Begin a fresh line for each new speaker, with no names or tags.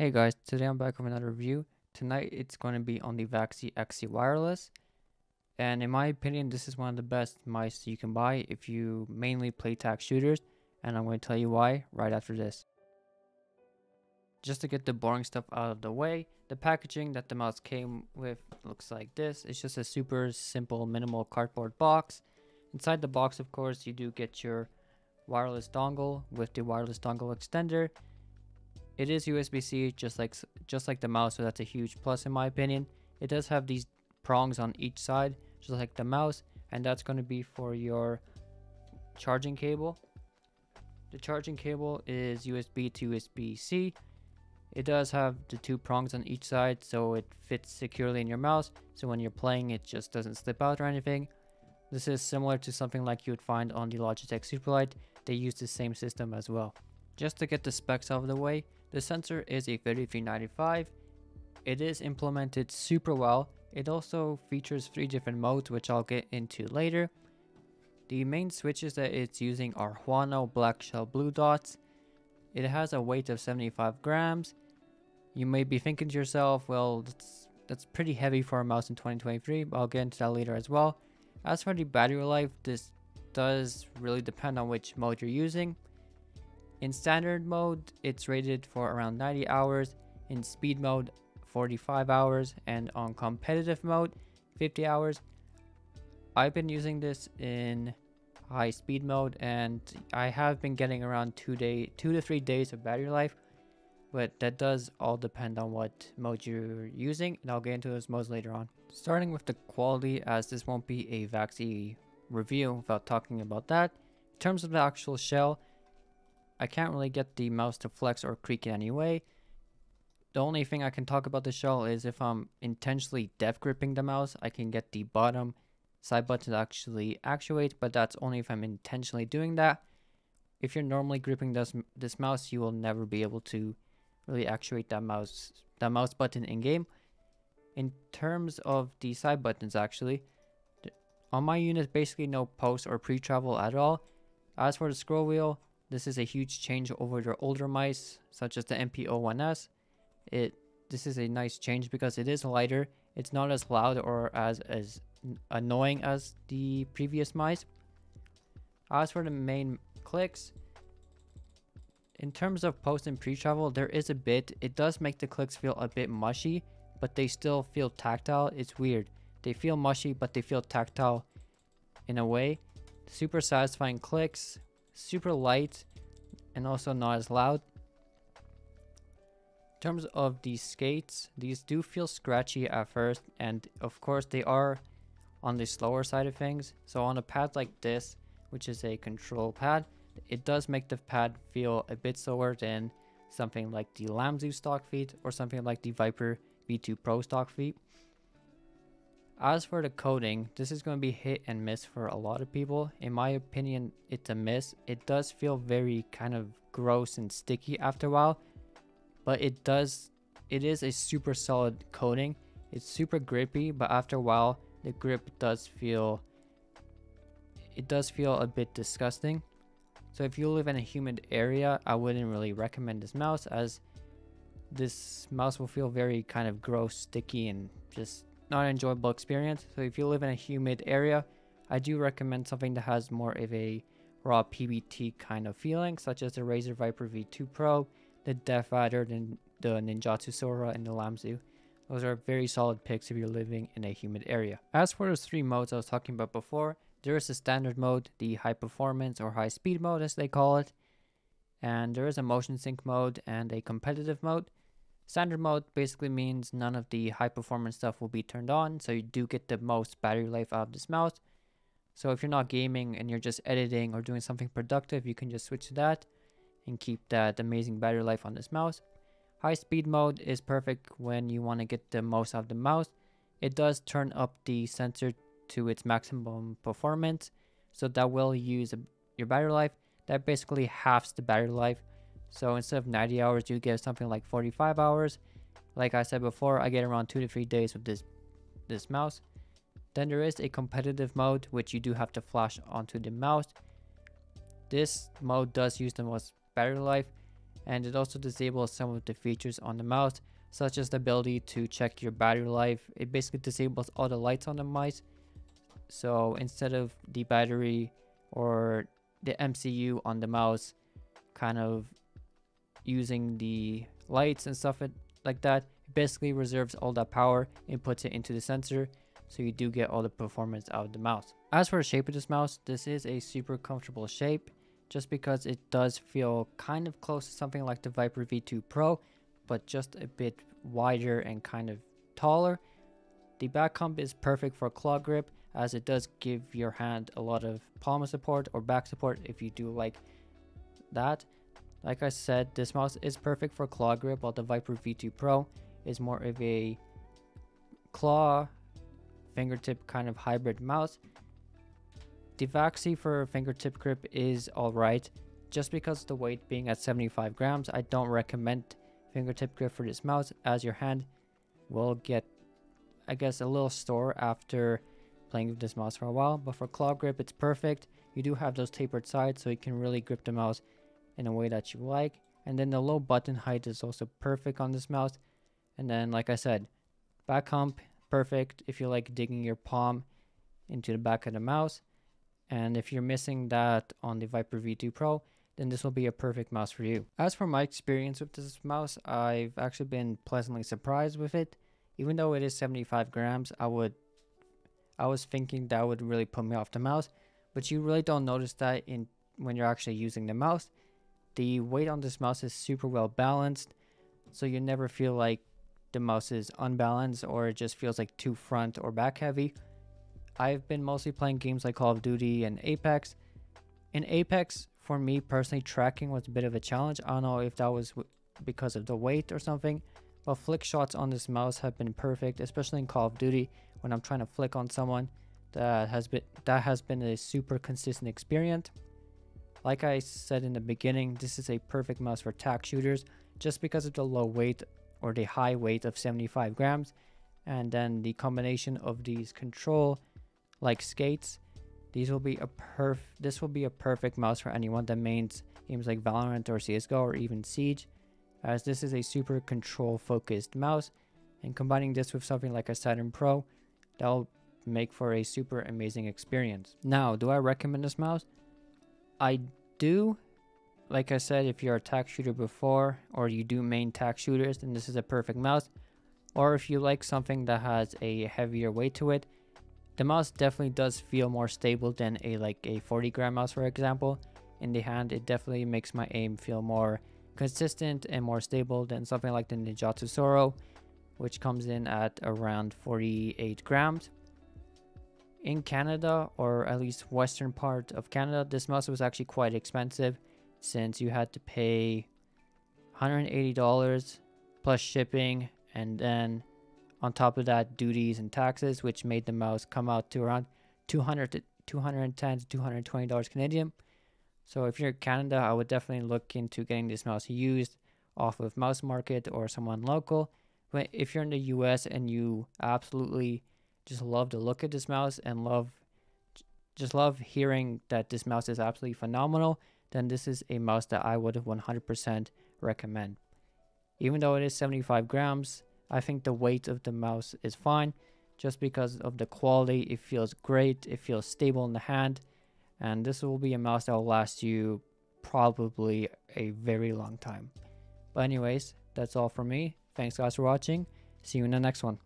Hey guys, today I'm back with another review. Tonight it's going to be on the Vaxee XC Wireless, and in my opinion this is one of the best mice you can buy if you mainly play tag shooters, and I'm going to tell you why right after this. Just to get the boring stuff out of the way, the packaging that the mouse came with looks like this. It's just a super simple minimal cardboard box. Inside the box, of course, you do get your wireless dongle with the wireless dongle extender. It is USB-C just like the mouse, so that's a huge plus in my opinion. It does have these prongs on each side just like the mouse, and that's going to be for your charging cable. The charging cable is USB to USB-C. It does have the two prongs on each side, so it fits securely in your mouse, so when you're playing it just doesn't slip out or anything. This is similar to something like you would find on the Logitech Superlight. They use the same system as well. Just to get the specs out of the way, the sensor is a 3395. It is implemented super well. It also features 3 different modes, which I'll get into later. The main switches that it's using are Huano black shell blue dots. It has a weight of 75 grams. You may be thinking to yourself, well, that's pretty heavy for a mouse in 2023, but I'll get into that later as well. As for the battery life, this does really depend on which mode you're using. In standard mode, it's rated for around 90 hours, in speed mode 45 hours, and on competitive mode 50 hours. I've been using this in high speed mode, and I have been getting around 2 to 3 days of battery life, but that does all depend on what mode you're using, and I'll get into those modes later on. Starting with the quality, as this won't be a Vaxee review without talking about that. In terms of the actual shell, I can't really get the mouse to flex or creak in any way. The only thing I can talk about the shell is if I'm intentionally death gripping the mouse, I can get the bottom side button to actually actuate, but that's only if I'm intentionally doing that. If you're normally gripping this mouse, you will never be able to really actuate that mouse button in game. In terms of the side buttons, actually, on my unit, basically no post or pre-travel at all. As for the scroll wheel, this is a huge change over your older mice, such as the MP01S. This is a nice change because it is lighter. It's not as loud or as annoying as the previous mice. As for the main clicks, in terms of post and pre-travel, there is a bit. It does make the clicks feel a bit mushy, but they still feel tactile. It's weird. They feel mushy, but they feel tactile in a way. Super satisfying clicks, super light, and also not as loud. In terms of these skates, these do feel scratchy at first, and of course they are on the slower side of things. So on a pad like this, which is a control pad, it does make the pad feel a bit slower than something like the Lamzu stock feet or something like the Viper V2 Pro stock feet. As for the coating, this is going to be hit and miss for a lot of people. In my opinion, it's a miss. It does feel very kind of gross and sticky after a while, but it is a super solid coating. It's super grippy, but after a while, the grip does feel a bit disgusting. So if you live in a humid area, I wouldn't really recommend this mouse, as this mouse will feel very kind of gross, sticky, and just not an enjoyable experience. So if you live in a humid area, I do recommend something that has more of a raw PBT kind of feeling, such as the Razer Viper V2 Pro, the Death Rider, the Ninjutsu Sora, and the Lamzu. Those are very solid picks if you're living in a humid area. As for those 3 modes I was talking about before, there is a standard mode, the high performance or high speed mode as they call it, and there is a motion sync mode and a competitive mode. Standard mode basically means none of the high performance stuff will be turned on, so you do get the most battery life out of this mouse. So if you're not gaming and you're just editing or doing something productive, you can just switch to that and keep that amazing battery life on this mouse. High speed mode is perfect when you want to get the most out of the mouse. It does turn up the sensor to its maximum performance, so that will use your battery life. That basically halves the battery life. So instead of 90 hours, you get something like 45 hours. Like I said before, I get around 2 to 3 days with this mouse. Then there is a competitive mode, which you do have to flash onto the mouse. This mode does use the most battery life. and it also disables some of the features on the mouse, such as the ability to check your battery life. It basically disables all the lights on the mice, so instead of the battery or the MCU on the mouse kind of using the lights and stuff like that, it basically reserves all that power and puts it into the sensor, so you do get all the performance out of the mouse. As for the shape of this mouse, this is a super comfortable shape, just because it does feel kind of close to something like the Viper V2 Pro, but just a bit wider and kind of taller. The back hump is perfect for claw grip, as it does give your hand a lot of palm support or back support if you do like that. Like I said, this mouse is perfect for claw grip, while the Viper V2 Pro is more of a claw fingertip kind of hybrid mouse. The Vaxee for fingertip grip is alright. Just because of the weight being at 75 grams, I don't recommend fingertip grip for this mouse, as your hand will get, I guess, a little sore after playing with this mouse for a while. But for claw grip, it's perfect. You do have those tapered sides, so you can really grip the mouse in a way that you like. And then the low button height is also perfect on this mouse. And then, like I said, back hump, perfect if you like digging your palm into the back of the mouse. And if you're missing that on the Viper V2 Pro, then this will be a perfect mouse for you. As for my experience with this mouse, I've actually been pleasantly surprised with it. Even though it is 75 grams, I was thinking that would really put me off the mouse, but you really don't notice that when you're actually using the mouse. The weight on this mouse is super well balanced, so you never feel like the mouse is unbalanced or it just feels like too front or back heavy. I've been mostly playing games like Call of Duty and Apex. In Apex, for me personally, tracking was a bit of a challenge. I don't know if that was because of the weight or something, but flick shots on this mouse have been perfect, especially in Call of Duty when I'm trying to flick on someone. That has been a super consistent experience. Like I said in the beginning, this is a perfect mouse for tac shooters, just because of the low weight or the high weight of 75 grams, and then the combination of these control like skates. This will be a perfect mouse for anyone that mains games like Valorant or CSGO or even Siege, as this is a super control focused mouse, and combining this with something like a Saturn Pro, that'll make for a super amazing experience. Now, do I recommend this mouse? I do. Like I said, if you're a tac shooter before, or you do main tac shooters, then this is a perfect mouse. Or if you like something that has a heavier weight to it, the mouse definitely does feel more stable than a 40 gram mouse, for example. In the hand, it definitely makes my aim feel more consistent and more stable than something like the Ninjutsu Soro, which comes in at around 48 grams. In Canada, or at least western part of Canada, this mouse was actually quite expensive, since you had to pay $180 plus shipping, and then on top of that, duties and taxes, which made the mouse come out to around $210 to $220 Canadian. So if you're in Canada, I would definitely look into getting this mouse used off of Mouse Market or someone local. But if you're in the US and you absolutely just love the look of this mouse and love hearing that this mouse is absolutely phenomenal, then this is a mouse that I would 100% recommend. Even though it is 75 grams, I think the weight of the mouse is fine, just because of the quality. It feels great, it feels stable in the hand, and this will be a mouse that will last you probably a very long time. But anyways, that's all for me. Thanks guys for watching. See you in the next one.